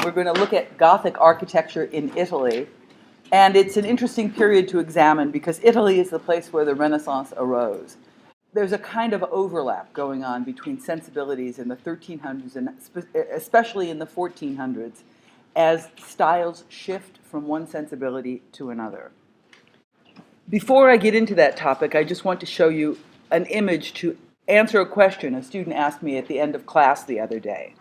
we're going to look at Gothic architecture in Italy. And it's an interesting period to examine because Italy is the place where the Renaissance arose. There's a kind of overlap going on between sensibilities in the 1300s and especially in the 1400s as styles shift from one sensibility to another. Before I get into that topic, I just want to show you an image to answer a question a student asked me at the end of class the other day.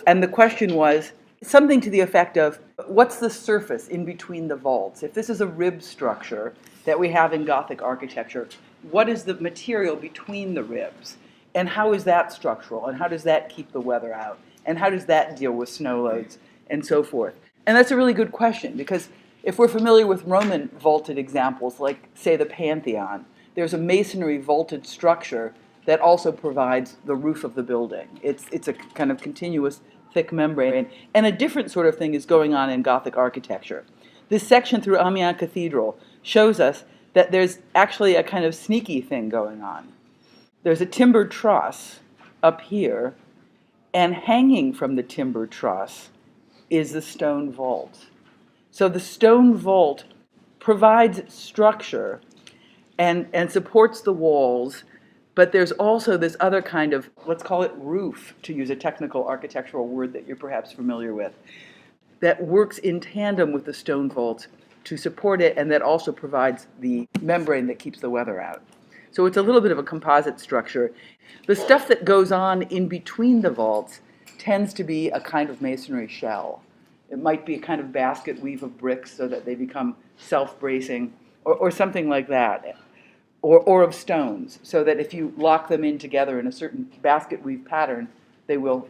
And the question was something to the effect of, what's the surface in between the vaults? If this is a rib structure that we have in Gothic architecture, what is the material between the ribs? And how is that structural? And how does that keep the weather out? And how does that deal with snow loads and so forth? And that's a really good question because if we're familiar with Roman vaulted examples, like, say, the Pantheon, there's a masonry vaulted structure that also provides the roof of the building. It's a kind of continuous thick membrane. And a different sort of thing is going on in Gothic architecture. This section through Amiens Cathedral shows us that there's actually a kind of sneaky thing going on. There's a timber truss up here, and hanging from the timber truss is the stone vault. So the stone vault provides structure and supports the walls, but there's also this other kind of, let's call it roof, to use a technical architectural word that you're perhaps familiar with, that works in tandem with the stone vault to support it, and that also provides the membrane that keeps the weather out. So it's a little bit of a composite structure. The stuff that goes on in between the vaults tends to be a kind of masonry shell. It might be a kind of basket weave of bricks so that they become self-bracing, or something like that. Or of stones, so that if you lock them in together in a certain basket weave pattern, they will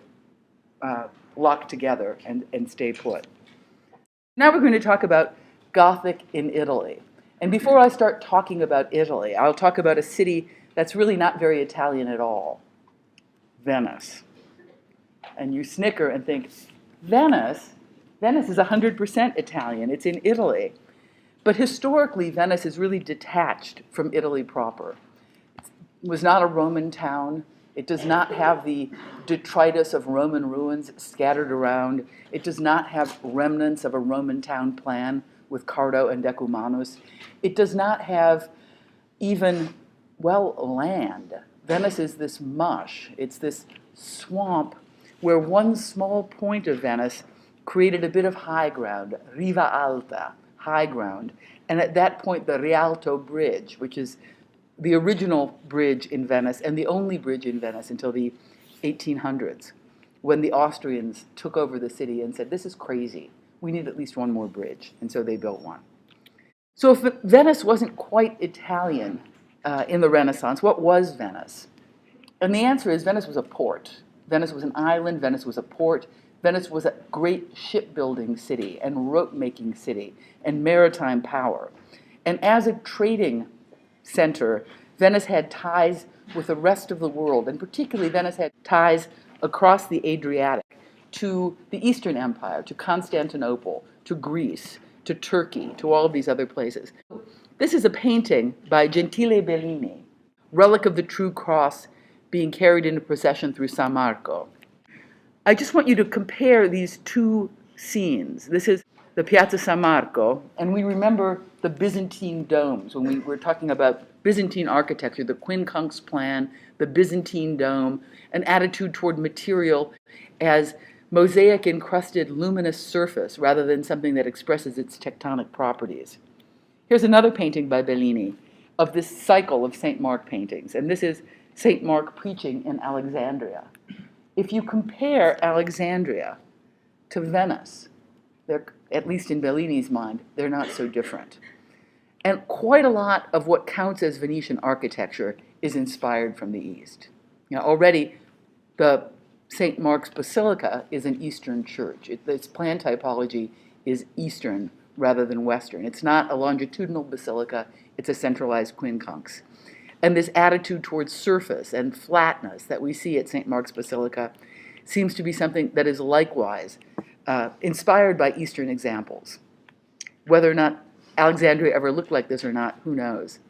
lock together and stay put. Now we're going to talk about Gothic in Italy. And before I start talking about Italy, I'll talk about a city that's really not very Italian at all, Venice. And you snicker and think, Venice is 100% Italian. It's in Italy. But historically, Venice is really detached from Italy proper. It was not a Roman town. It does not have the detritus of Roman ruins scattered around. It does not have remnants of a Roman town plan with Cardo and Decumanus. It does not have even, well, land. Venice is this mush. It's this swamp where one small point of Venice created a bit of high ground, riva alta, high ground, and at that point the Rialto Bridge, which is the original bridge in Venice and the only bridge in Venice until the 1800s, when the Austrians took over the city and said, this is crazy, we need at least one more bridge, and so they built one. So if Venice wasn't quite Italian in the Renaissance, what was Venice? And the answer is Venice was a port. Venice was an island, Venice was a port, Venice was a great shipbuilding city and rope-making city and maritime power. And as a trading center, Venice had ties with the rest of the world, and particularly Venice had ties across the Adriatic to the Eastern Empire, to Constantinople, to Greece, to Turkey, to all of these other places. This is a painting by Gentile Bellini, relic of the True Cross being carried in a procession through San Marco. I just want you to compare these two scenes. This is the Piazza San Marco, and we remember the Byzantine domes when we were talking about Byzantine architecture, the quincunx plan, the Byzantine dome, an attitude toward material as mosaic encrusted luminous surface rather than something that expresses its tectonic properties. Here's another painting by Bellini of this cycle of St. Mark paintings, and this is St. Mark preaching in Alexandria. If you compare Alexandria to Venice, at least in Bellini's mind, they're not so different. And quite a lot of what counts as Venetian architecture is inspired from the East. Already the St. Mark's Basilica is an Eastern church. Its plan typology is Eastern rather than Western. It's not a longitudinal basilica, it's a centralized quincunx. And this attitude towards surface and flatness that we see at St. Mark's Basilica seems to be something that is likewise inspired by Eastern examples. Whether or not Alexandria ever looked like this or not, who knows?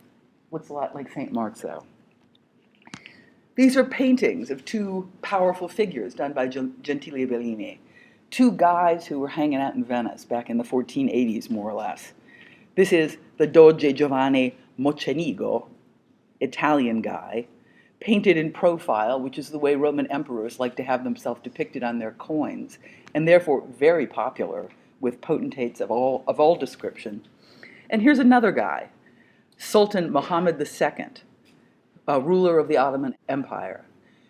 Looks a lot like St. Mark's, though. These are paintings of two powerful figures done by Gentile Bellini. two guys who were hanging out in Venice back in the 1480s, more or less. This is the Doge Giovanni Mocenigo, Italian guy, painted in profile, which is the way Roman emperors like to have themselves depicted on their coins, and therefore very popular with potentates of all description. And here's another guy, Sultan Muhammad II, a ruler of the Ottoman Empire.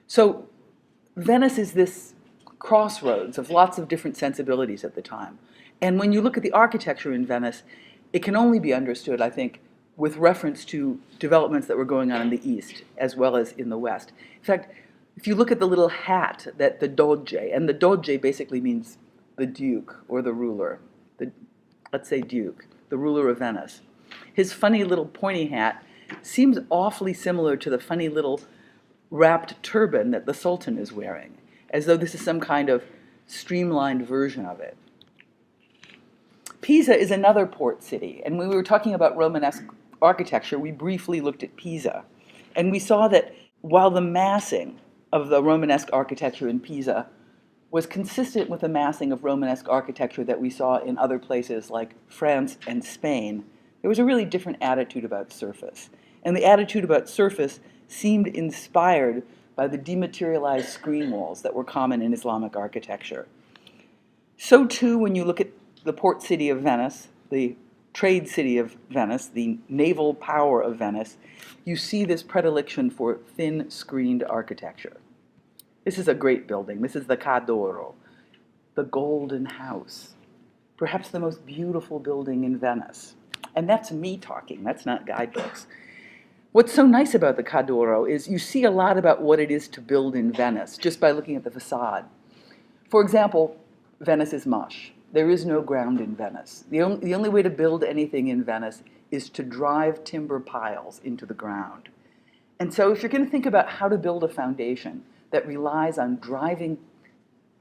So Venice is this crossroads of lots of different sensibilities at the time. And when you look at the architecture in Venice, it can only be understood, I think, with reference to developments that were going on in the East as well as in the West. In fact, if you look at the little hat that the Doge, and the Doge basically means the Duke or the ruler, let's say Duke, the ruler of Venice. His funny little pointy hat seems awfully similar to the funny little wrapped turban that the Sultan is wearing, as though this is some kind of streamlined version of it. Pisa is another port city, and when we were talking about Romanesque architecture, we briefly looked at Pisa, and we saw that while the massing of the Romanesque architecture in Pisa was consistent with the massing of Romanesque architecture that we saw in other places like France and Spain, there was a really different attitude about surface. And the attitude about surface seemed inspired by the dematerialized screen walls that were common in Islamic architecture. So too, when you look at the port city of Venice, the trade city of Venice, the naval power of Venice, you see this predilection for thin screened architecture. This is a great building. This is the Ca' d'Oro, the Golden House, perhaps the most beautiful building in Venice. And that's me talking, that's not guidebooks. What's so nice about the Ca' d'Oro is you see a lot about what it is to build in Venice just by looking at the facade. For example, Venice is mush. There is no ground in Venice. The only way to build anything in Venice is to drive timber piles into the ground. And so if you're going to think about how to build a foundation that relies on driving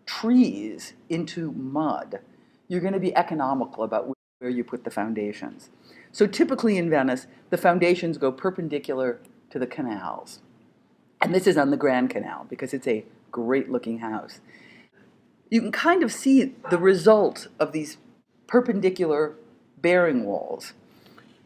trees into mud, you're going to be economical about where you put the foundations. So typically in Venice, the foundations go perpendicular to the canals. And this is on the Grand Canal because it's a great-looking house. You can kind of see the result of these perpendicular bearing walls.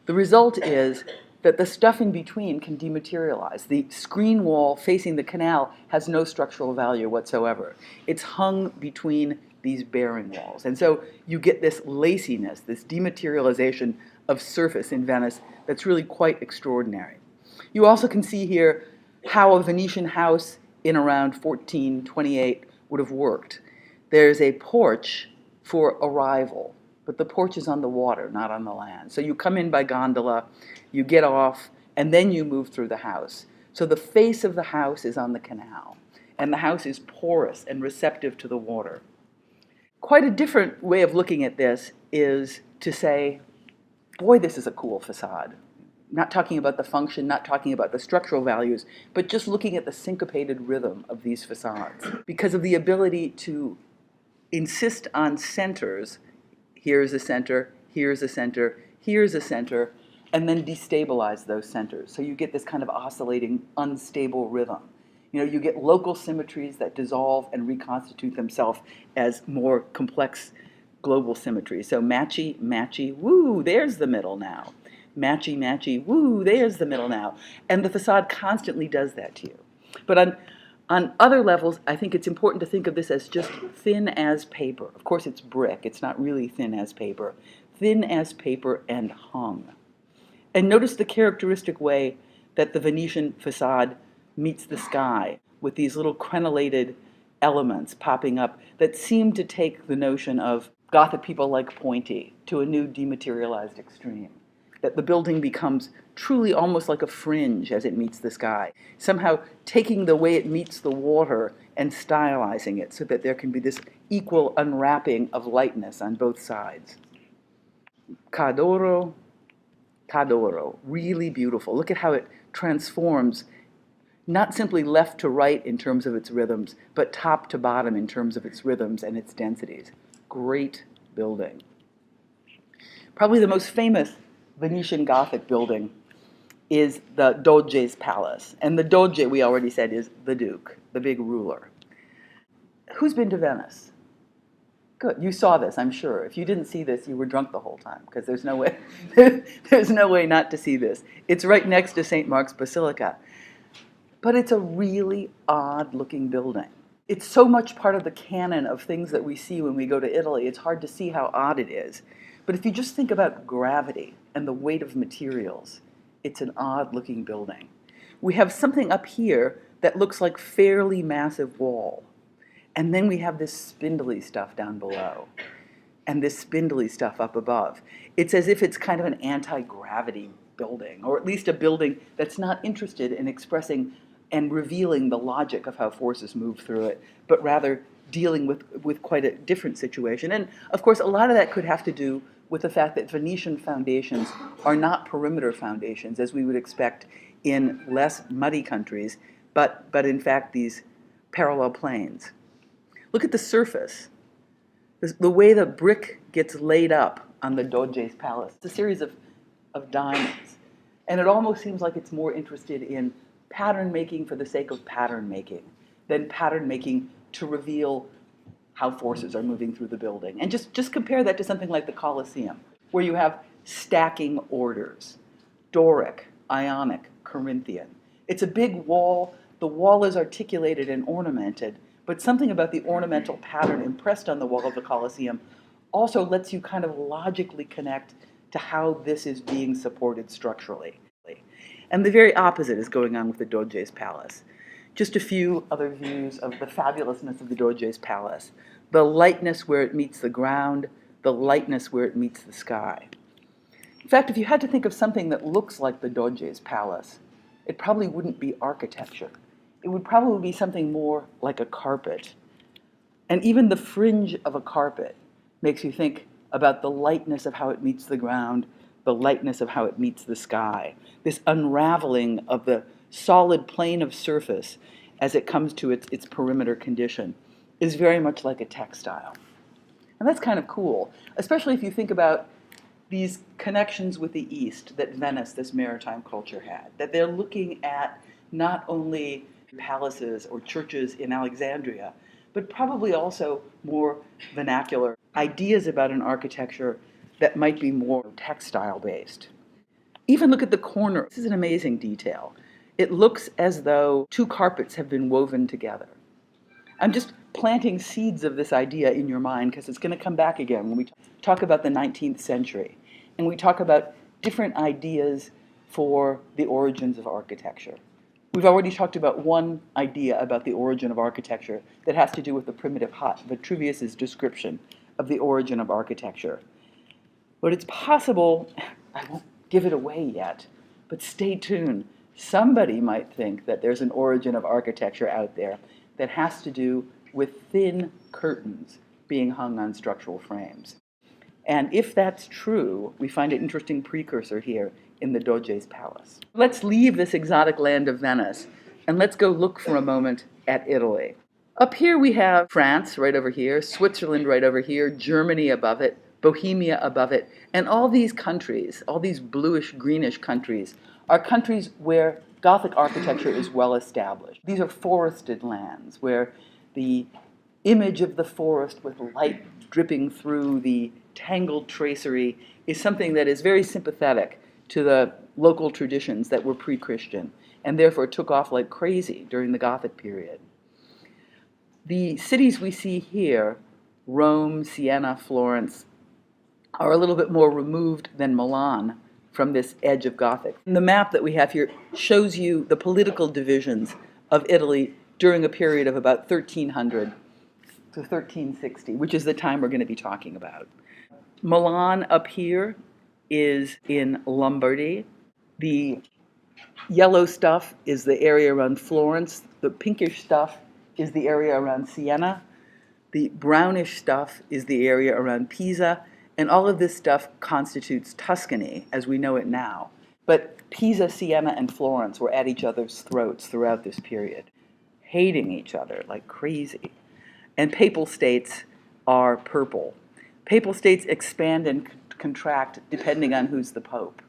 The result is that the stuff in between can dematerialize. The screen wall facing the canal has no structural value whatsoever. It's hung between these bearing walls. And so you get this laciness, this dematerialization of surface in Venice that's really quite extraordinary. You also can see here how a Venetian house in around 1428 would have worked. There's a porch for arrival, but the porch is on the water, not on the land. So you come in by gondola, you get off, and then you move through the house. So the face of the house is on the canal, and the house is porous and receptive to the water. Quite a different way of looking at this is to say, boy, this is a cool facade. Not talking about the function, not talking about the structural values, but just looking at the syncopated rhythm of these facades. Because of the ability to insist on centers, here's a center, here's a center, here's a center, and then destabilize those centers. So you get this kind of oscillating, unstable rhythm. You get local symmetries that dissolve and reconstitute themselves as more complex global symmetries. So matchy, matchy, woo, there's the middle now. Matchy, matchy, woo, there's the middle now. And the facade constantly does that to you. But on other levels, I think it's important to think of this as just thin as paper. Of course, it's brick. It's not really thin as paper. Thin as paper and hung. And notice the characteristic way that the Venetian facade meets the sky with these little crenellated elements popping up that seem to take the notion of Gothic people like Pointy to a new dematerialized extreme. That the building becomes truly almost like a fringe as it meets the sky, somehow taking the way it meets the water and stylizing it so that there can be this equal unwrapping of lightness on both sides. Ca' d'Oro, Ca' d'Oro, really beautiful. Look at how it transforms not simply left to right in terms of its rhythms, but top to bottom in terms of its rhythms and its densities. Great building. Probably the most famous Venetian Gothic building is the Doge's Palace. And the Doge, we already said, is the Duke, the big ruler. Who's been to Venice? Good. You saw this, I'm sure. If you didn't see this, you were drunk the whole time, because there's no way, there's no way not to see this. It's right next to St. Mark's Basilica. But it's a really odd-looking building. It's so much part of the canon of things that we see when we go to Italy, it's hard to see how odd it is. But if you just think about gravity and the weight of materials, it's an odd-looking building. We have something up here that looks like fairly massive wall. And then we have this spindly stuff down below and this spindly stuff up above. It's as if it's kind of an anti-gravity building, or at least a building that's not interested in expressing and revealing the logic of how forces move through it, but rather dealing with quite a different situation. And of course, a lot of that could have to do with the fact that Venetian foundations are not perimeter foundations, as we would expect in less muddy countries, but in fact these parallel planes. Look at the surface. The way the brick gets laid up on the Doge's palace. It's a series of diamonds. And it almost seems like it's more interested in pattern making for the sake of pattern making than pattern making to reveal how forces are moving through the building. And just compare that to something like the Colosseum, where you have stacking orders, Doric, Ionic, Corinthian. It's a big wall. The wall is articulated and ornamented, but something about the ornamental pattern impressed on the wall of the Colosseum also lets you kind of logically connect to how this is being supported structurally. And the very opposite is going on with the Doge's palace. Just a few other views of the fabulousness of the Doge's palace. The lightness where it meets the ground, the lightness where it meets the sky. In fact, if you had to think of something that looks like the Doge's palace, it probably wouldn't be architecture. It would probably be something more like a carpet. And even the fringe of a carpet makes you think about the lightness of how it meets the ground, the lightness of how it meets the sky. This unraveling of the solid plane of surface as it comes to its perimeter condition is very much like a textile. And that's kind of cool, especially if you think about these connections with the East that Venice, this maritime culture, had, that they're looking at not only palaces or churches in Alexandria, but probably also more vernacular ideas about an architecture that might be more textile-based. Even look at the corner. This is an amazing detail. It looks as though two carpets have been woven together. I'm just planting seeds of this idea in your mind because it's going to come back again when we talk about the 19th century and we talk about different ideas for the origins of architecture. We've already talked about one idea about the origin of architecture that has to do with the primitive hut, Vitruvius's description of the origin of architecture. But it's possible, I won't give it away yet, but stay tuned. Somebody might think that there's an origin of architecture out there that has to do with thin curtains being hung on structural frames. And if that's true, we find an interesting precursor here in the Doge's palace. Let's leave this exotic land of Venice and let's go look for a moment at Italy. Up here we have France right over here, Switzerland right over here, Germany above it, Bohemia above it, and all these countries, all these bluish, greenish countries, are countries where Gothic architecture is well established. These are forested lands where the image of the forest with light dripping through the tangled tracery is something that is very sympathetic to the local traditions that were pre-Christian and therefore took off like crazy during the Gothic period. The cities we see here, Rome, Siena, Florence, are a little bit more removed than Milan from this edge of Gothic. And the map that we have here shows you the political divisions of Italy during a period of about 1300 to 1360, which is the time we're going to be talking about. Milan up here is in Lombardy. The yellow stuff is the area around Florence. The pinkish stuff is the area around Siena. The brownish stuff is the area around Pisa. And all of this stuff constitutes Tuscany as we know it now. But Pisa, Siena, and Florence were at each other's throats throughout this period, hating each other like crazy. And papal states are purple. Papal states expand and contract depending on who's the pope.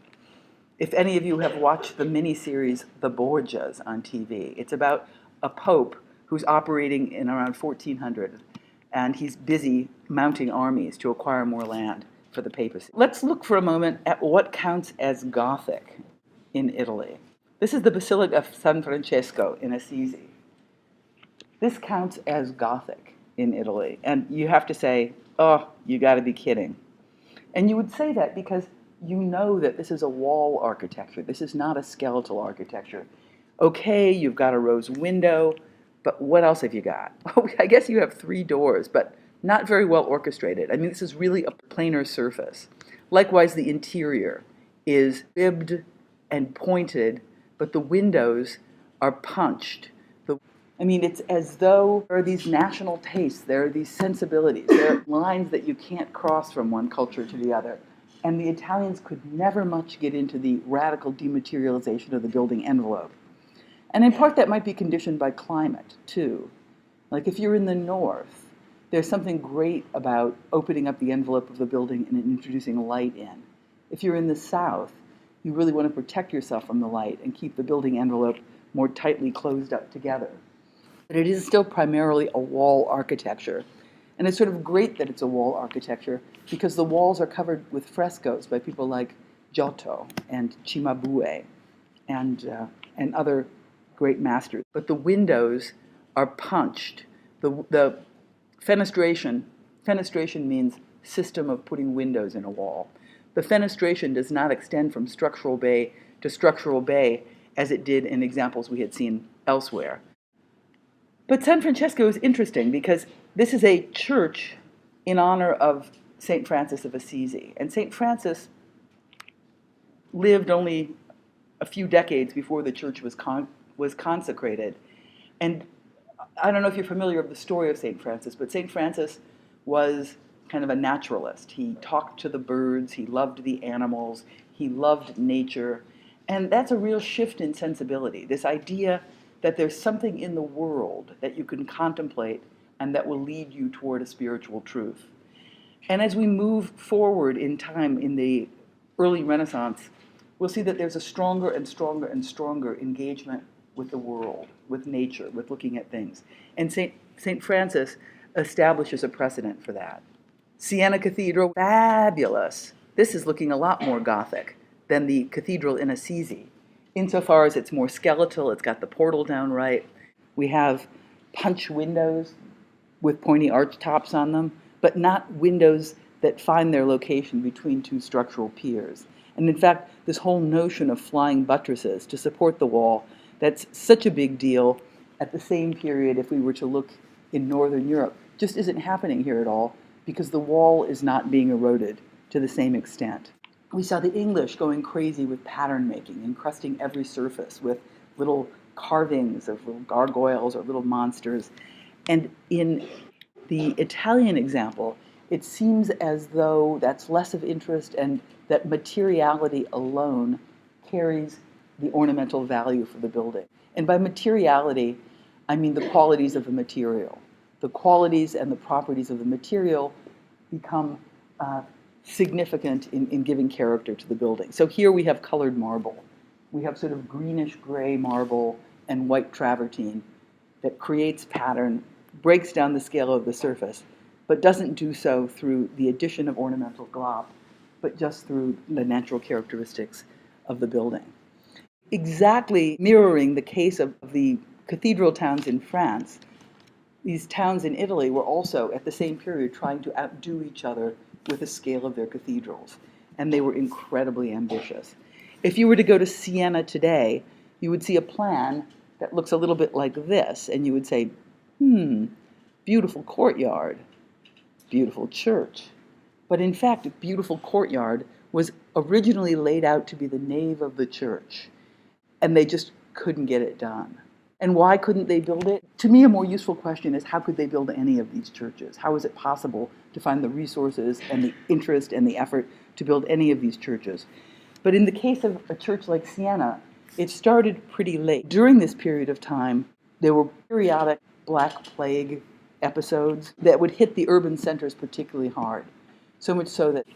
If any of you have watched the miniseries The Borgias on TV, it's about a pope who's operating in around 1400, and he's busy mounting armies to acquire more land for the papacy. Let's look for a moment at what counts as Gothic in Italy. This is the Basilica of San Francesco in Assisi. This counts as Gothic in Italy. And you have to say, oh, you got to be kidding. And you would say that because you know that this is a wall architecture. This is not a skeletal architecture. Okay, you've got a rose window, but what else have you got? Well, I guess you have 3 doors, but not very well orchestrated. I mean, this is really a planar surface. Likewise, the interior is ribbed and pointed, but the windows are punched. It's as though there are these national tastes, there are these sensibilities, there are lines that you can't cross from one culture to the other. And the Italians could never much get into the radical dematerialization of the building envelope. And in part that might be conditioned by climate, too. Like if you're in the north, there's something great about opening up the envelope of the building and introducing light in. If you're in the south, you really want to protect yourself from the light and keep the building envelope more tightly closed up together. But it is still primarily a wall architecture. And it's sort of great that it's a wall architecture because the walls are covered with frescoes by people like Giotto and Cimabue and other great masters. But the windows are punched. The fenestration means system of putting windows in a wall. The fenestration does not extend from structural bay to structural bay as it did in examples we had seen elsewhere. But San Francesco is interesting because this is a church in honor of St. Francis of Assisi. And St. Francis lived only a few decades before the church was consecrated. And I don't know if you're familiar with the story of St. Francis, but St. Francis was kind of a naturalist. He talked to the birds, he loved the animals, he loved nature. And that's a real shift in sensibility, this idea that there's something in the world that you can contemplate and that will lead you toward a spiritual truth. And as we move forward in time in the early Renaissance, we'll see that there's a stronger and stronger and stronger engagement with the world, with nature, with looking at things. And St. Francis establishes a precedent for that. Siena Cathedral, fabulous. This is looking a lot more Gothic than the cathedral in Assisi. Insofar as it's more skeletal, it's got the portal down right. We have punch windows with pointy arch tops on them, but not windows that find their location between 2 structural piers. And in fact, this whole notion of flying buttresses to support the wall, that's such a big deal at the same period if we were to look in Northern Europe, just isn't happening here at all because the wall is not being eroded to the same extent. We saw the English going crazy with pattern making, encrusting every surface with little carvings of little gargoyles or little monsters. And in the Italian example, it seems as though that's less of interest and that materiality alone carries the ornamental value for the building. And by materiality, I mean the qualities of the material. The qualities and the properties of the material become significant in giving character to the building. So here we have colored marble. We have sort of greenish gray marble and white travertine that creates pattern, breaks down the scale of the surface, but doesn't do so through the addition of ornamental glop, but just through the natural characteristics of the building. Exactly mirroring the case of the cathedral towns in France, these towns in Italy were also, at the same period, trying to outdo each other with the scale of their cathedrals, and they were incredibly ambitious. If you were to go to Siena today, you would see a plan that looks a little bit like this, and you would say, beautiful courtyard, beautiful church. But in fact, beautiful courtyard was originally laid out to be the nave of the church, and they just couldn't get it done. And why couldn't they build it? To me, a more useful question is how could they build any of these churches? How is it possible to find the resources and the interest and the effort to build any of these churches? But in the case of a church like Siena, it started pretty late. During this period of time, there were periodic Black Plague episodes that would hit the urban centers particularly hard. So much so that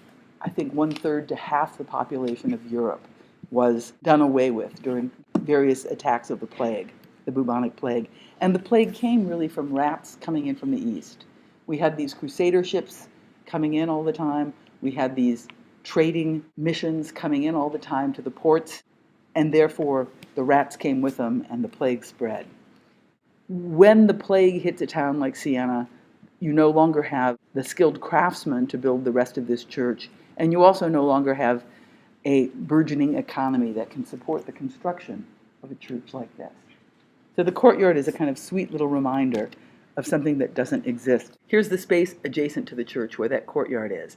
I think 1/3 to half the population of Europe was done away with during various attacks of the plague, the bubonic plague. And the plague came really from rats coming in from the east. We had these crusader ships coming in all the time. We had these trading missions coming in all the time to the ports, and therefore the rats came with them and the plague spread. When the plague hits a town like Siena, you no longer have the skilled craftsmen to build the rest of this church, and you also no longer have a burgeoning economy that can support the construction of a church like this. So the courtyard is a kind of sweet little reminder of something that doesn't exist. Here's the space adjacent to the church where that courtyard is.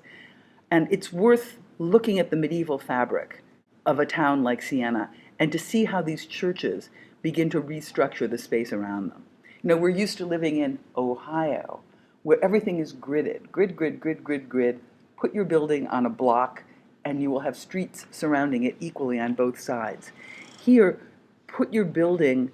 And it's worth looking at the medieval fabric of a town like Siena and to see how these churches begin to restructure the space around them. You know, we're used to living in Ohio, where everything is gridded. Grid, grid, grid, grid, grid. Put your building on a block, and you will have streets surrounding it equally on both sides. Here, put your building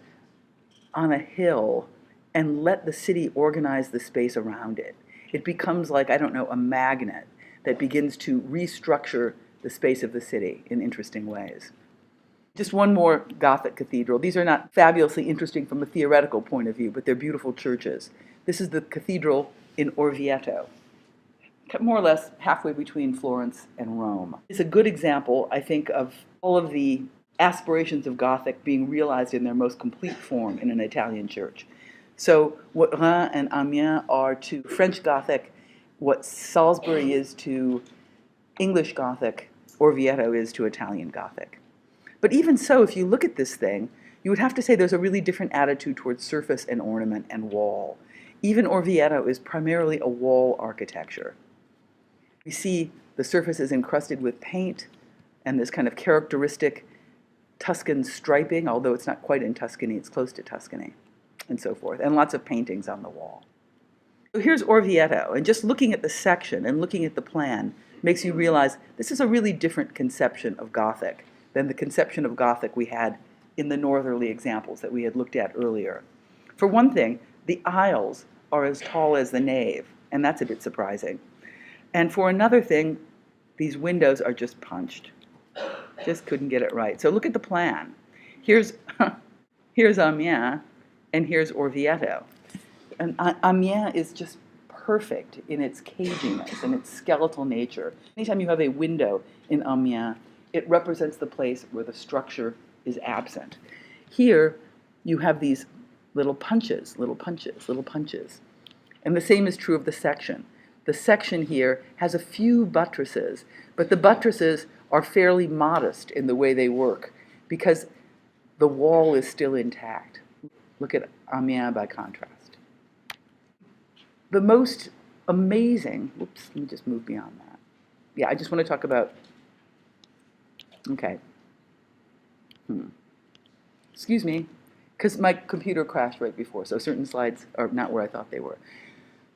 on a hill and let the city organize the space around it. It becomes like, I don't know, a magnet that begins to restructure the space of the city in interesting ways. Just one more Gothic cathedral. These are not fabulously interesting from a theoretical point of view, but they're beautiful churches. This is the cathedral in Orvieto, more or less halfway between Florence and Rome. It's a good example, I think, of all of the aspirations of Gothic being realized in their most complete form in an Italian church. So what Reims and Amiens are to French Gothic, what Salisbury is to English Gothic, Orvieto is to Italian Gothic. But even so, if you look at this thing, you would have to say there's a really different attitude towards surface and ornament and wall. Even Orvieto is primarily a wall architecture. We see the surface is encrusted with paint and this kind of characteristic Tuscan striping, although it's not quite in Tuscany, it's close to Tuscany, and so forth, and lots of paintings on the wall. So here's Orvieto, and just looking at the section and looking at the plan makes you realize this is a really different conception of Gothic than the conception of Gothic we had in the northerly examples that we had looked at earlier. For one thing, the aisles are as tall as the nave, and that's a bit surprising. And for another thing, these windows are just punched. Just couldn't get it right. So look at the plan. Here's Amiens, and here's Orvieto. And Amiens is just perfect in its caginess and its skeletal nature. Anytime you have a window in Amiens, it represents the place where the structure is absent. Here, you have these little punches, little punches, little punches. And the same is true of the section. The section here has a few buttresses, but the buttresses are fairly modest in the way they work because the wall is still intact. Look at Amiens by contrast. The most amazing, whoops, let me just move beyond that. Yeah, I just want to talk about, okay. Excuse me, because my computer crashed right before, so certain slides are not where I thought they were.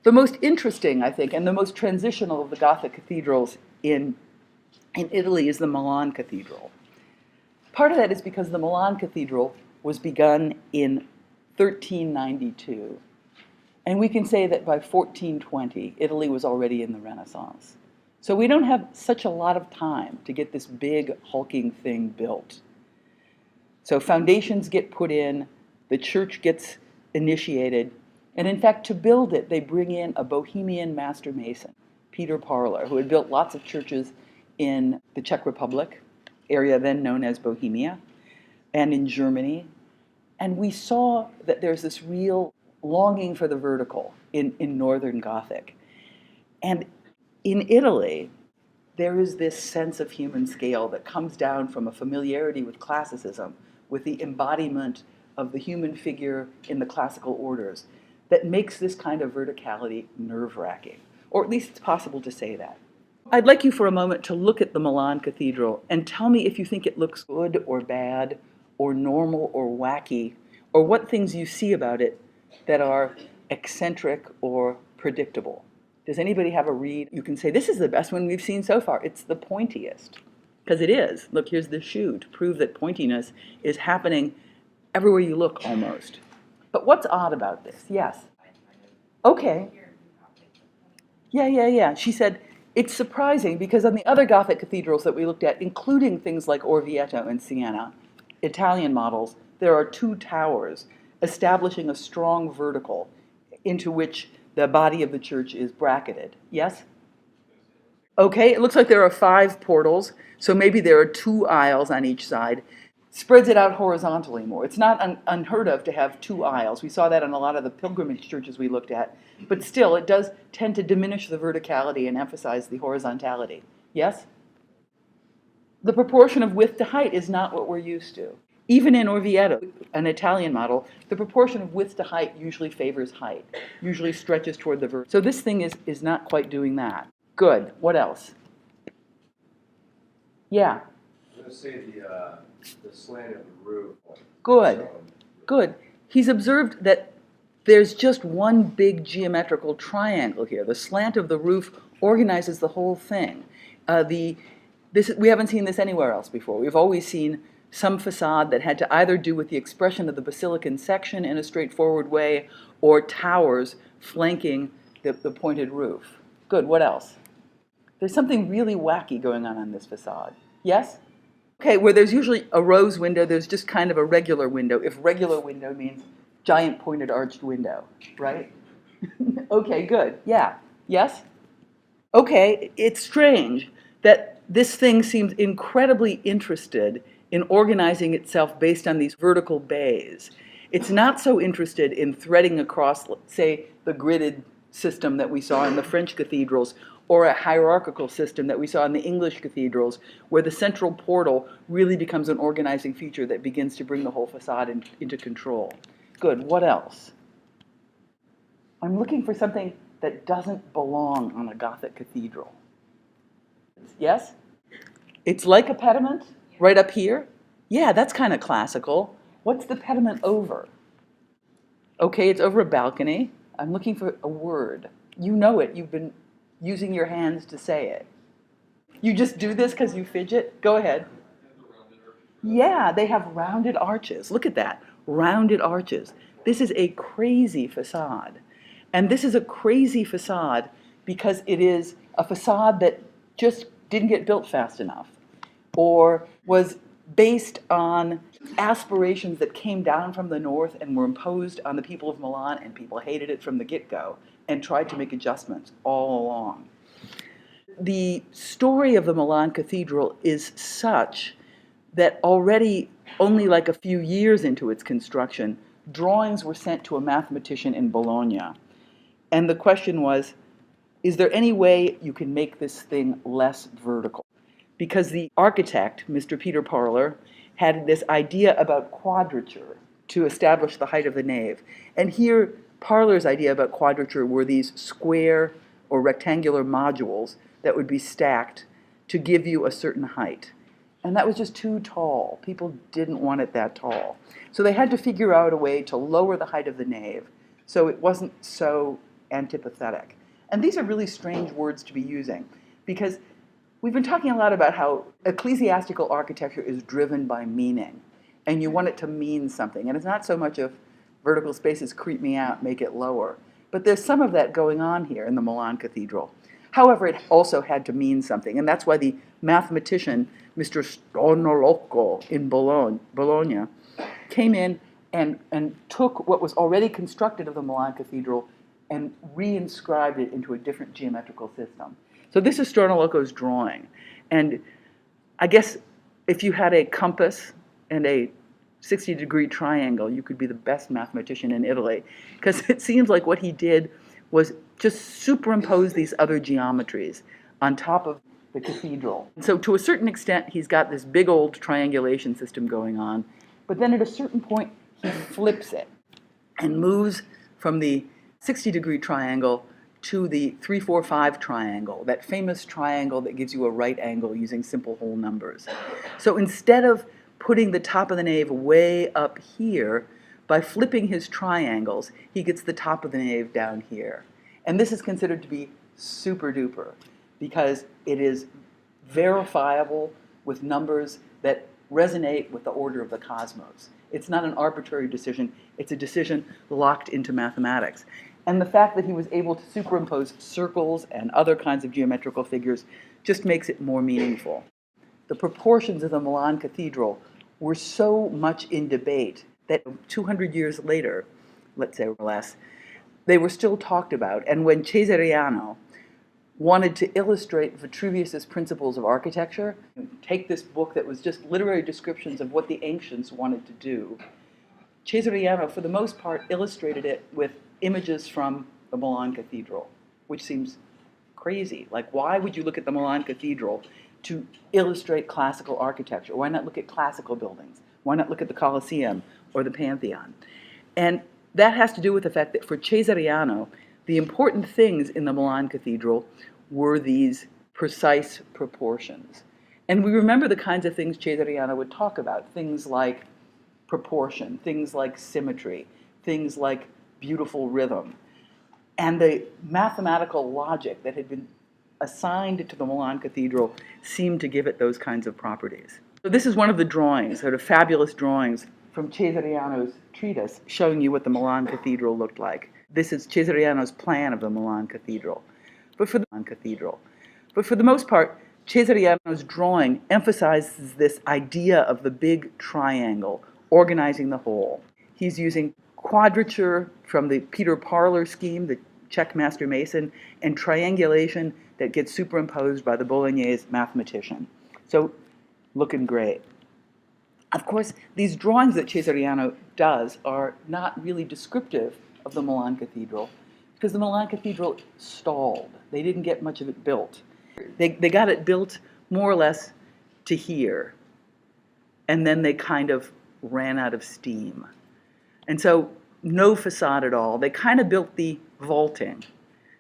The most interesting, I think, and the most transitional of the Gothic cathedrals in Italy is the Milan Cathedral. Part of that is because the Milan Cathedral was begun in 1392. And we can say that by 1420, Italy was already in the Renaissance. So we don't have such a lot of time to get this big, hulking thing built. So foundations get put in, the church gets initiated, and in fact, to build it, they bring in a Bohemian master mason, Peter Parler, who had built lots of churches in the Czech Republic, area then known as Bohemia, and in Germany. And we saw that there's this real longing for the vertical in Northern Gothic. And in Italy, there is this sense of human scale that comes down from a familiarity with classicism, with the embodiment of the human figure in the classical orders, that makes this kind of verticality nerve-wracking, or at least it's possible to say that. I'd like you for a moment to look at the Milan Cathedral and tell me if you think it looks good or bad, or normal or wacky, or what things you see about it that are eccentric or predictable. Does anybody have a read? You can say, this is the best one we've seen so far. It's the pointiest, because it is. Look, here's the shoe to prove that pointiness is happening everywhere you look almost. But what's odd about this? Yes. Okay. Yeah. She said, it's surprising because on the other Gothic cathedrals that we looked at, including things like Orvieto and Siena, Italian models, there are two towers establishing a strong vertical into which the body of the church is bracketed. Yes? Okay, it looks like there are 5 portals, so maybe there are 2 aisles on each side. Spreads it out horizontally more. It's not unheard of to have 2 aisles. We saw that in a lot of the pilgrimage churches we looked at. But still, it does tend to diminish the verticality and emphasize the horizontality. Yes? The proportion of width to height is not what we're used to. Even in Orvieto, an Italian model, the proportion of width to height usually favors height, usually stretches toward the vertical. So this thing is not quite doing that. Good. What else? Yeah. I'm going to say the slant of the roof. Good. Good. He's observed that there's just one big geometrical triangle here. The slant of the roof organizes the whole thing. We haven't seen this anywhere else before. We've always seen some facade that had to either do with the expression of the basilican section in a straightforward way or towers flanking the pointed roof. Good. What else? There's something really wacky going on this facade. Yes? Okay, where there's usually a rose window, there's just kind of a regular window. If regular window means giant pointed arched window, right? Okay, good. Yeah. Yes? Okay, it's strange that this thing seems incredibly interested in organizing itself based on these vertical bays. It's not so interested in threading across, say, the gridded system that we saw in the French cathedrals, or a hierarchical system that we saw in the English cathedrals, where the central portal really becomes an organizing feature that begins to bring the whole facade into control. Good. What else? I'm looking for something that doesn't belong on a Gothic cathedral. Yes? It's like a pediment right up here. Yeah, that's kind of classical. What's the pediment over? Okay, it's over a balcony. I'm looking for a word. You know it. You've been using your hands to say it. You just do this because you fidget? Go ahead. Yeah, they have rounded arches. Look at that. Rounded arches. This is a crazy facade. And this is a crazy facade because it is a facade that just didn't get built fast enough, or was based on aspirations that came down from the north and were imposed on the people of Milan, and people hated it from the get-go and tried to make adjustments all along. The story of the Milan Cathedral is such that already, only like a few years into its construction, drawings were sent to a mathematician in Bologna. And the question was, is there any way you can make this thing less vertical? Because the architect, Mr. Peter Parler, had this idea about quadrature to establish the height of the nave. And here, Parler's idea about quadrature were these square or rectangular modules that would be stacked to give you a certain height. And that was just too tall. People didn't want it that tall. So they had to figure out a way to lower the height of the nave so it wasn't so antipathetic. And these are really strange words to be using, because we've been talking a lot about how ecclesiastical architecture is driven by meaning, and you want it to mean something. And it's not so much of vertical spaces creep me out, make it lower. But there's some of that going on here in the Milan Cathedral. However, it also had to mean something, and that's why the mathematician, Mr. Stornoloco in Bologna, came in and took what was already constructed of the Milan Cathedral and reinscribed it into a different geometrical system. So this is Stornoloco's drawing. And I guess if you had a compass and a 60-degree triangle, you could be the best mathematician in Italy, because it seems like what he did was just superimpose these other geometries on top of the cathedral. So to a certain extent, he's got this big old triangulation system going on, but then at a certain point, he flips it and moves from the 60-degree triangle to the 3-4-5 triangle, that famous triangle that gives you a right angle using simple whole numbers. So instead of putting the top of the nave way up here, by flipping his triangles, he gets the top of the nave down here. And this is considered to be super duper, because it is verifiable with numbers that resonate with the order of the cosmos. It's not an arbitrary decision, it's a decision locked into mathematics. And the fact that he was able to superimpose circles and other kinds of geometrical figures just makes it more meaningful. The proportions of the Milan Cathedral were so much in debate that 200 years later, let's say or less, they were still talked about. And when Cesariano wanted to illustrate Vitruvius's principles of architecture, take this book that was just literary descriptions of what the ancients wanted to do, Cesariano, for the most part, illustrated it with images from the Milan Cathedral, which seems crazy. Like, why would you look at the Milan Cathedral to illustrate classical architecture? Why not look at classical buildings? Why not look at the Colosseum or the Pantheon? And that has to do with the fact that for Cesariano, the important things in the Milan Cathedral were these precise proportions. And we remember the kinds of things Cesariano would talk about, things like proportion, things like symmetry, things like beautiful rhythm. And the mathematical logic that had been assigned to the Milan Cathedral seemed to give it those kinds of properties. So this is one of the drawings, sort of fabulous drawings from Cesariano's treatise showing you what the Milan Cathedral looked like. This is Cesariano's plan of the Milan Cathedral. But for the most part, Cesariano's drawing emphasizes this idea of the big triangle organizing the whole. He's using quadrature from the Peter Parler scheme, the Czech master mason, and triangulation that gets superimposed by the Bolognese mathematician. So, looking great. Of course, these drawings that Cesariano does are not really descriptive of the Milan Cathedral because the Milan Cathedral stalled. They didn't get much of it built. They got it built more or less to here, and then they kind of ran out of steam. And so no facade at all. They kind of built the vaulting.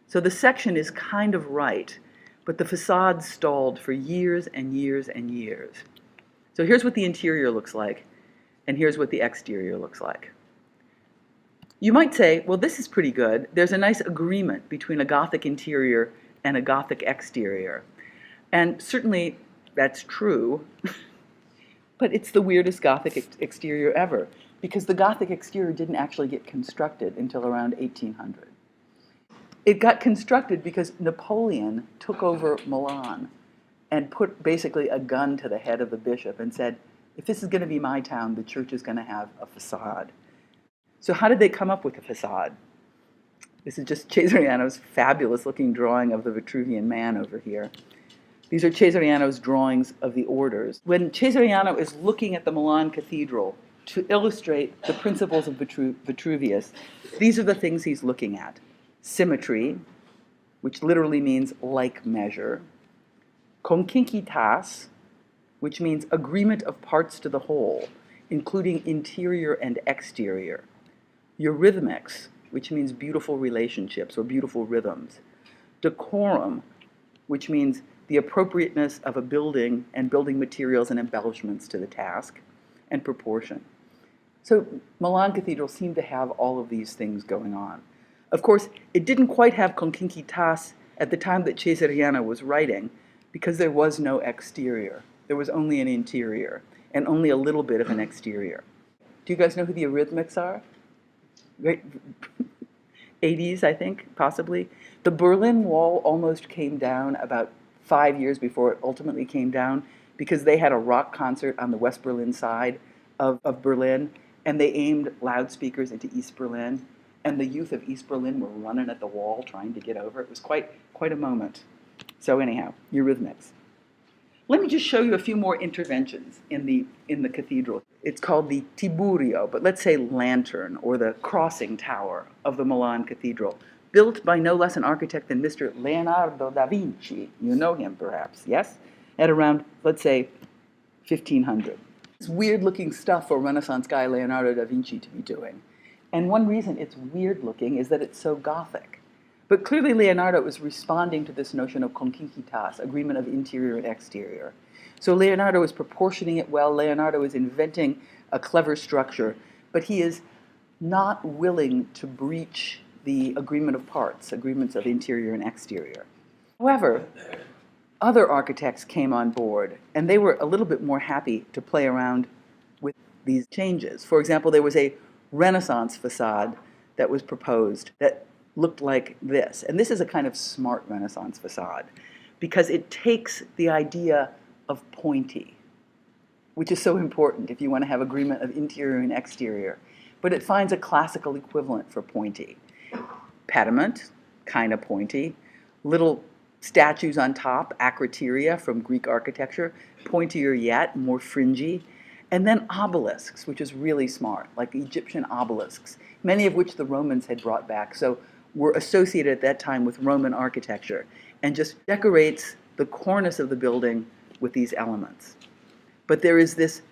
So the section is kind of right, but the facade stalled for years and years and years. So here's what the interior looks like, and here's what the exterior looks like. You might say, well, this is pretty good. There's a nice agreement between a Gothic interior and a Gothic exterior. And certainly that's true, but it's the weirdest Gothic exterior ever, because the Gothic exterior didn't actually get constructed until around 1800. It got constructed because Napoleon took over Milan and put basically a gun to the head of the bishop and said, if this is going to be my town, the church is going to have a facade. So how did they come up with a facade? This is just Cesariano's fabulous looking drawing of the Vitruvian man over here. These are Cesariano's drawings of the orders. When Cesariano is looking at the Milan Cathedral to illustrate the principles of Vitruvius, these are the things he's looking at. Symmetry, which literally means like measure. Concinquitas, which means agreement of parts to the whole, including interior and exterior. Eurythmics, which means beautiful relationships or beautiful rhythms. Decorum, which means the appropriateness of a building and building materials and embellishments to the task, and proportion. So Milan Cathedral seemed to have all of these things going on. Of course, it didn't quite have concinquitas at the time that Cesariano was writing, because there was no exterior. There was only an interior, and only a little bit of an exterior. Do you guys know who the Eurythmics are? Right? 80s, I think, possibly. The Berlin Wall almost came down about 5 years before it ultimately came down, because they had a rock concert on the West Berlin side of Berlin, and they aimed loudspeakers into East Berlin, and the youth of East Berlin were running at the wall trying to get over. It was quite a moment. So anyhow, Eurythmics. Let me just show you a few more interventions in the cathedral. It's called the Tiburio, but let's say lantern, or the crossing tower of the Milan Cathedral, built by no less an architect than Mr. Leonardo da Vinci. You know him, perhaps, yes? At around, let's say, 1500. It's weird-looking stuff for Renaissance guy Leonardo da Vinci to be doing. And one reason it's weird-looking is that it's so Gothic. But clearly Leonardo is responding to this notion of concinquitas, agreement of interior and exterior. So Leonardo is proportioning it well. Leonardo is inventing a clever structure, but he is not willing to breach the agreement of parts, agreements of interior and exterior. However, other architects came on board, and they were a little bit more happy to play around with these changes. For example, there was a Renaissance facade that was proposed that looked like this. And this is a kind of smart Renaissance facade, because it takes the idea of pointy, which is so important if you want to have agreement of interior and exterior, but it finds a classical equivalent for pointy. pediment, kind of pointy, little statues on top, acroteria from Greek architecture, pointier yet, more fringy, and then obelisks, which is really smart, like Egyptian obelisks, many of which the Romans had brought back, so were associated at that time with Roman architecture, and just decorates the cornice of the building with these elements. But there is this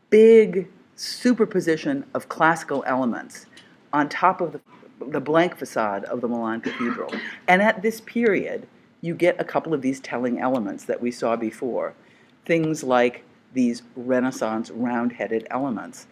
big superposition of classical elements on top of the blank facade of the Milan Cathedral. And at this period, you get a couple of these telling elements that we saw before. Things like these Renaissance round-headed elements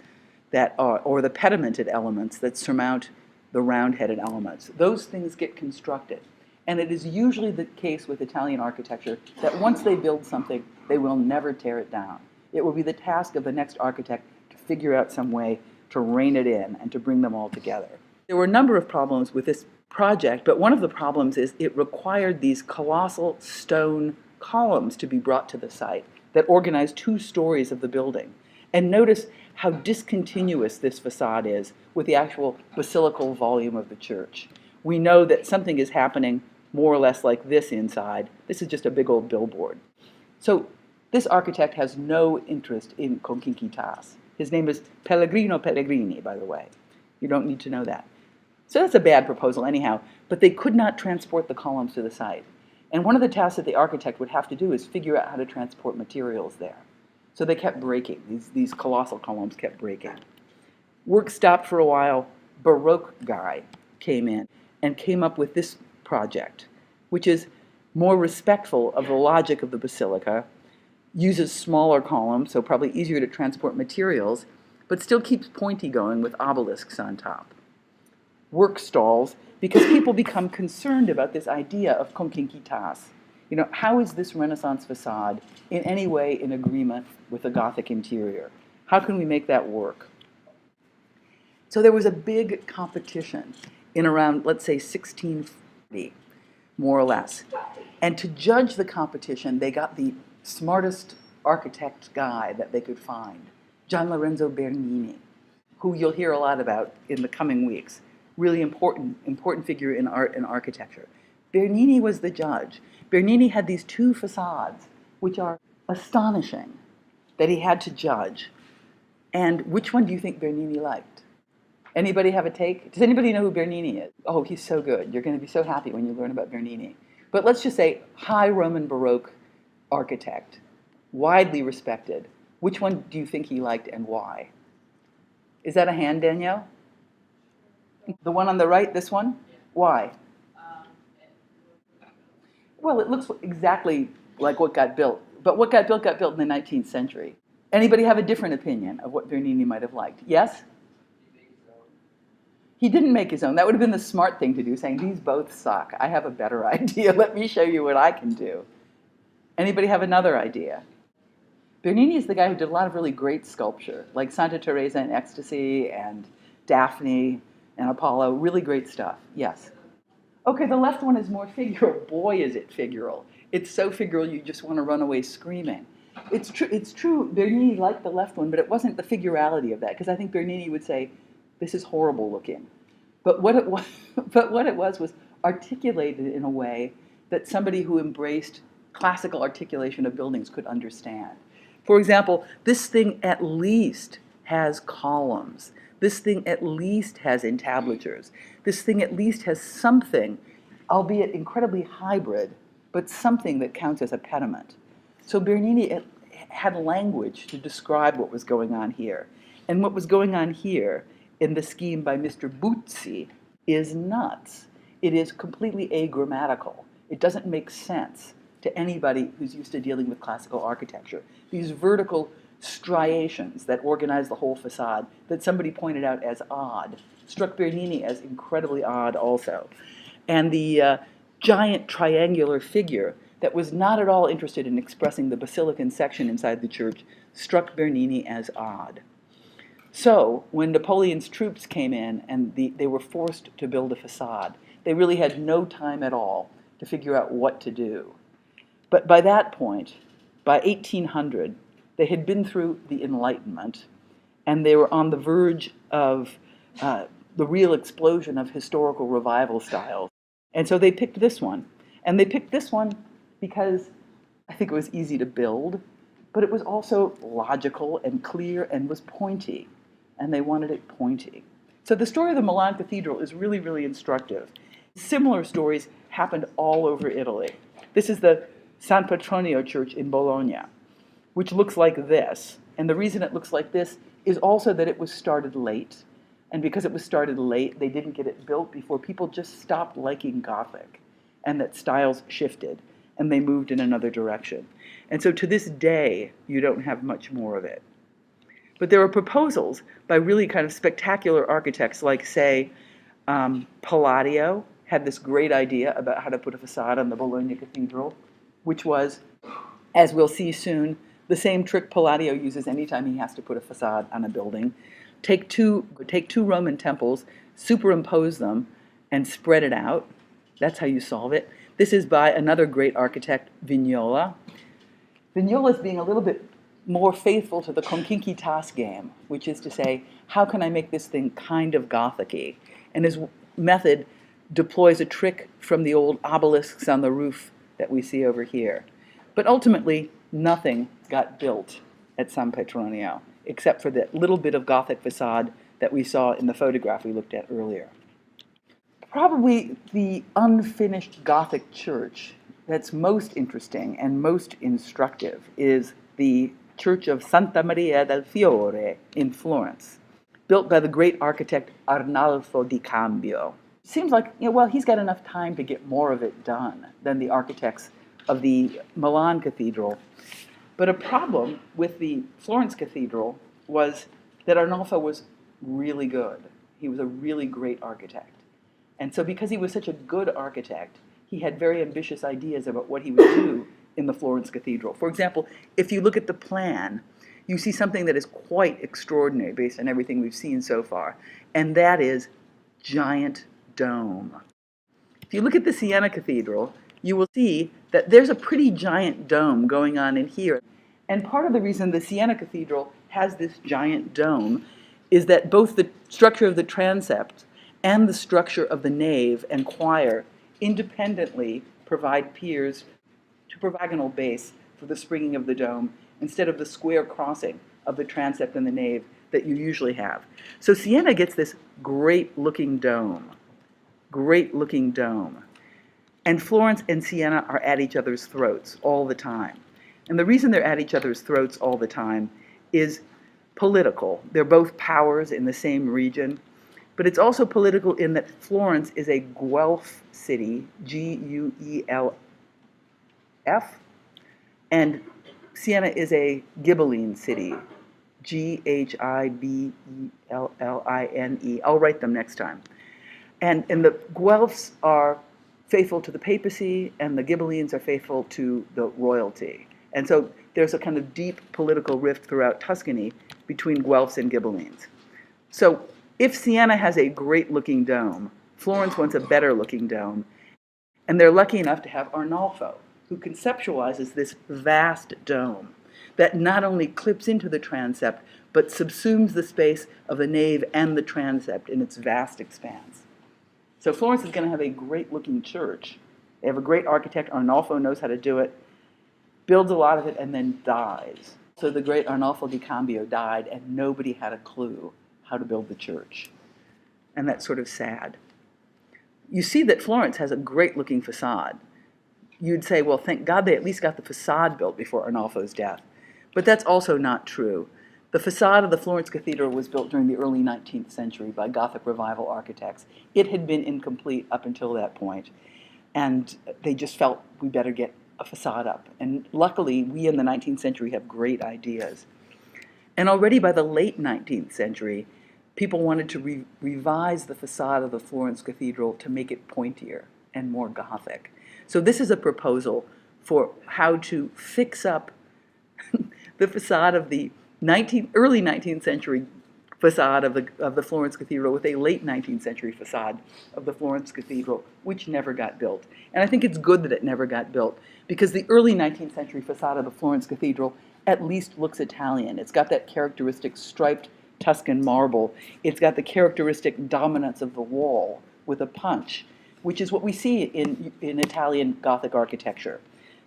that are, or the pedimented elements that surmount the round-headed elements. Those things get constructed. And it is usually the case with Italian architecture that once they build something, they will never tear it down. It will be the task of the next architect to figure out some way to rein it in and to bring them all together. There were a number of problems with this project, but one of the problems is it required these colossal stone columns to be brought to the site that organized 2 stories of the building. And notice how discontinuous this facade is with the actual basilical volume of the church. We know that something is happening more or less like this inside. This is just a big old billboard. So this architect has no interest in conquinquitas. His name is Pellegrino Pellegrini, by the way. You don't need to know that. So that's a bad proposal anyhow, but they could not transport the columns to the site. And one of the tasks that the architect would have to do is figure out how to transport materials there. So they kept breaking. These colossal columns kept breaking. Work stopped for a while. Baroque guy came in and came up with this project, which is more respectful of the logic of the basilica, uses smaller columns, so probably easier to transport materials, but still keeps pointy going with obelisks on top. Work stalls because people become concerned about this idea of conquinquitas. You know, how is this Renaissance facade in any way in agreement with the Gothic interior? How can we make that work? So there was a big competition in around, let's say, 1640, more or less. And to judge the competition, they got the smartest architect guy that they could find, Gian Lorenzo Bernini, who you'll hear a lot about in the coming weeks. Really important figure in art and architecture. Bernini was the judge. Bernini had these 2 facades, which are astonishing, that he had to judge. And which one do you think Bernini liked? Anybody have a take? Does anybody know who Bernini is? Oh, he's so good. You're going to be so happy when you learn about Bernini. But let's just say high Roman Baroque architect, widely respected. Which one do you think he liked and why? Is that a hand, Danielle? The one on the right, this one? Why? Well, it looks exactly like what got built. But what got built in the 19th century. Anybody have a different opinion of what Bernini might have liked? Yes? He didn't make his own. That would have been the smart thing to do, saying, these both suck. I have a better idea. Let me show you what I can do. Anybody have another idea? Bernini is the guy who did a lot of really great sculpture, like Santa Teresa in Ecstasy and Daphne and Apollo. Really great stuff. Yes? Okay, the left one is more figural. Boy, is it figural. It's so figural you just want to run away screaming. It's true, Bernini liked the left one, but it wasn't the figurality of that, because I think Bernini would say, this is horrible looking. But what it was articulated in a way that somebody who embraced classical articulation of buildings could understand. For example, this thing at least has columns. This thing at least has entablatures. This thing at least has something, albeit incredibly hybrid, but something that counts as a pediment. So Bernini had language to describe what was going on here. And what was going on here in the scheme by Mr. Buzzi is nuts. It is completely agrammatical. It doesn't make sense to anybody who's used to dealing with classical architecture. These vertical striations that organize the whole facade that somebody pointed out as odd struck Bernini as incredibly odd also. And the giant triangular figure that was not at all interested in expressing the basilican section inside the church struck Bernini as odd. So when Napoleon's troops came in and they were forced to build a facade, they really had no time at all to figure out what to do. But by that point, by 1800, they had been through the Enlightenment, and they were on the verge of the real explosion of historical revival styles. And so they picked this one. And they picked this one because I think it was easy to build, but it was also logical and clear and was pointy. And they wanted it pointy. So the story of the Milan Cathedral is really, really instructive. Similar stories happened all over Italy. This is the San Petronio Church in Bologna, which looks like this. And the reason it looks like this is also that it was started late. And because it was started late, they didn't get it built before people just stopped liking Gothic, and that styles shifted, and they moved in another direction. And so to this day, you don't have much more of it. But there are proposals by really kind of spectacular architects like, say, Palladio had this great idea about how to put a facade on the Bologna Cathedral, which was, as we'll see soon, the same trick Palladio uses anytime he has to put a facade on a building. Take two Roman temples, superimpose them, and spread it out. That's how you solve it. This is by another great architect, Vignola. Vignola is being a little bit more faithful to the Conquinquitas game, which is to say, how can I make this thing kind of Gothic-y? And his method deploys a trick from the old obelisks on the roof that we see over here. But ultimately, nothing got built at San Petronio, except for that little bit of Gothic facade that we saw in the photograph we looked at earlier. Probably the unfinished Gothic church that's most interesting and most instructive is the Church of Santa Maria del Fiore in Florence, built by the great architect Arnolfo di Cambio. Seems like, well, he's got enough time to get more of it done than the architects of the Milan Cathedral. But a problem with the Florence Cathedral was that Arnolfo was really good. He was a really great architect. And so because he was such a good architect, he had very ambitious ideas about what he would do in the Florence Cathedral. For example, if you look at the plan, you see something that is quite extraordinary based on everything we've seen so far, and that is giant dome. If you look at the Siena Cathedral, you will see that there's a pretty giant dome going on in here. And part of the reason the Siena Cathedral has this giant dome is that both the structure of the transept and the structure of the nave and choir independently provide piers to provagonal base for the springing of the dome instead of the square crossing of the transept and the nave that you usually have. So Siena gets this great-looking dome. Great-looking dome. And Florence and Siena are at each other's throats all the time. And the reason they're at each other's throats all the time is political. They're both powers in the same region. But it's also political in that Florence is a Guelph city, Guelf, and Siena is a Ghibelline city, Ghibelline. I'll write them next time. And the Guelphs are faithful to the papacy, and the Ghibellines are faithful to the royalty. And so there's a kind of deep political rift throughout Tuscany between Guelphs and Ghibellines. So if Siena has a great-looking dome, Florence wants a better-looking dome, and they're lucky enough to have Arnolfo, who conceptualizes this vast dome that not only clips into the transept, but subsumes the space of the nave and the transept in its vast expanse. So Florence is going to have a great-looking church. They have a great architect. Arnolfo knows how to do it, builds a lot of it, and then dies. So the great Arnolfo di Cambio died, and nobody had a clue how to build the church. And that's sort of sad. You see that Florence has a great-looking facade. You'd say, well, thank God they at least got the facade built before Arnolfo's death. But that's also not true. The facade of the Florence Cathedral was built during the early 19th century by Gothic Revival architects. It had been incomplete up until that point, and they just felt we better get a facade up. And luckily, we in the 19th century have great ideas. And already by the late 19th century, people wanted to revise the facade of the Florence Cathedral to make it pointier and more Gothic. So this is a proposal for how to fix up the facade of the early 19th century facade of the Florence Cathedral with a late 19th century facade of the Florence Cathedral, which never got built. And I think it's good that it never got built, because the early 19th century facade of the Florence Cathedral at least looks Italian. It's got that characteristic striped Tuscan marble. It's got the characteristic dominance of the wall with a punch, which is what we see in Italian Gothic architecture.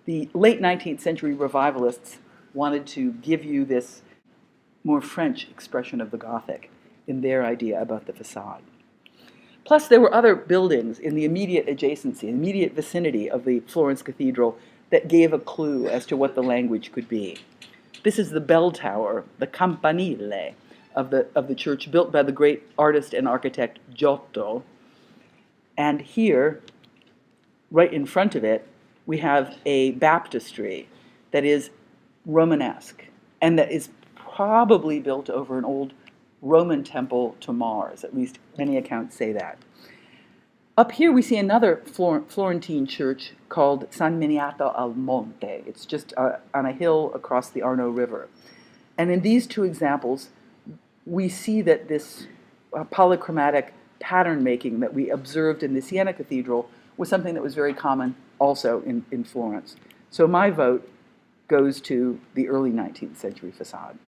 The late 19th century revivalists wanted to give you this more French expression of the Gothic in their idea about the facade. Plus, there were other buildings in the immediate adjacency, immediate vicinity of the Florence Cathedral that gave a clue as to what the language could be. This is the bell tower, the campanile of the church, built by the great artist and architect Giotto. And here, right in front of it, we have a baptistry that is Romanesque and that is probably built over an old Roman temple to Mars. At least many accounts say that. Up here we see another Florentine church called San Miniato al Monte. It's just on a hill across the Arno River. And in these two examples, we see that this polychromatic pattern making that we observed in the Siena Cathedral was something that was very common also in Florence. So my vote goes to the early 19th century facade.